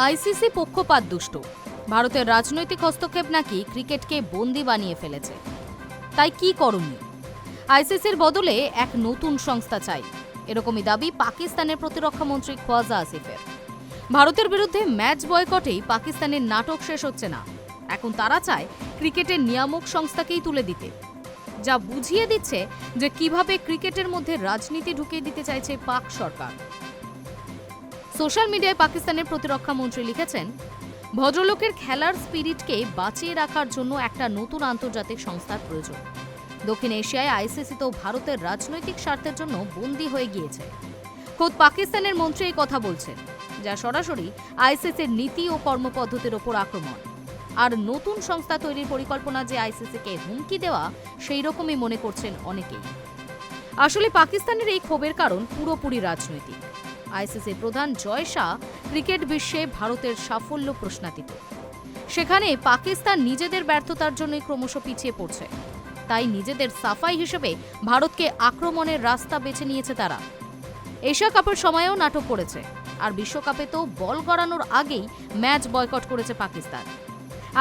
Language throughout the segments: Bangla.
আইসিসি পক্ষপাত দুষ্ট। ভারতের রাজনৈতিক হস্তক্ষেপ নাকি ক্রিকেটকে বন্দী বানিয়ে ফেলেছে। তাই কি করণীয়? আইসিসির বদলে এক নতুন সংস্থা চাই, এরকমই দাবি পাকিস্তানের প্রতিরক্ষা মন্ত্রী খ্বাজা আসিফের। ভারতের বিরুদ্ধে ম্যাচ বয়কটেই পাকিস্তানের নাটক শেষ হচ্ছে না। এখন তারা চায় ক্রিকেটের নিয়ামক সংস্থাকেই তুলে দিতে, যা বুঝিয়ে দিচ্ছে যে কিভাবে ক্রিকেটের মধ্যে রাজনীতি ঢুকিয়ে দিতে চাইছে পাক সরকার। সোশ্যাল মিডিয়ায় পাকিস্তানের প্রতিরক্ষা মন্ত্রী লিখেছেন, ভদ্রলোকের খেলার স্পিরিটকে বাঁচিয়ে রাখার জন্য একটা নতুন আন্তর্জাতিক সংস্থার প্রয়োজন। দক্ষিণ এশিয়ায় আইসিসি তো ভারতের রাজনৈতিক স্বার্থের জন্য বন্দী হয়ে গিয়েছে। খোদ পাকিস্তানের মন্ত্রী এই কথা বলছেন, যা সরাসরি আইসিসির নীতি ও কর্মপদ্ধতির ওপর আক্রমণ। আর নতুন সংস্থা তৈরির পরিকল্পনা যে আইসিসিকে হুমকি দেওয়া, সেই রকমই মনে করছেন অনেকেই। আসলে পাকিস্তানের এই ক্ষোভের কারণ পুরোপুরি রাজনৈতিক। আইসিসির প্রধান জয় শাহ ক্রিকেট বিশ্বে ভারতের সাফল্য প্রশ্নাতীত। সেখানে পাকিস্তান নিজেদের ব্যর্থতার জন্যই ক্রমশ পিছিয়ে পড়ছে। তাই নিজেদের সাফাই হিসেবে ভারতকে আক্রমণের রাস্তা বেছে নিয়েছে তারা। এশিয়া কাপের সময়েও নাটক করেছে, আর বিশ্বকাপে তো বল গড়ানোর আগেই ম্যাচ বয়কট করেছে পাকিস্তান।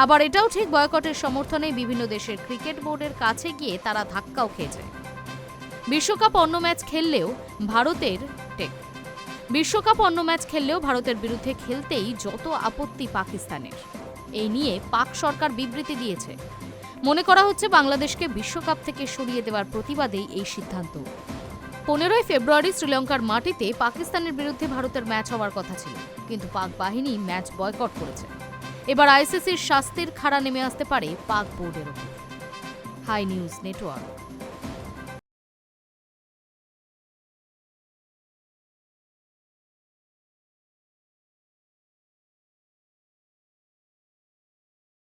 আবার এটাও ঠিক, বয়কটের সমর্থনে বিভিন্ন দেশের ক্রিকেট বোর্ডের কাছে গিয়ে তারা ধাক্কাও খেয়েছে। বিশ্বকাপ অন্য ম্যাচ খেললেও ভারতের বিরুদ্ধে খেলতেই যত আপত্তি পাকিস্তানের। এই নিয়ে পাক সরকার বিবৃতি দিয়েছে। মনে করা হচ্ছে বাংলাদেশকে বিশ্বকাপ থেকে সরিয়ে দেওয়ার প্রতিবাদেই এই সিদ্ধান্ত। 15 ফেব্রুয়ারি শ্রীলঙ্কার মাটিতে পাকিস্তানের বিরুদ্ধে ভারতের ম্যাচ হওয়ার কথা ছিল, কিন্তু পাক বাহিনী ম্যাচ বয়কট করেছে। এবার আইসিসির শাস্তির খাড়া নেমে আসতে পারে পাক বোর্ডের ওপর। Hi News network.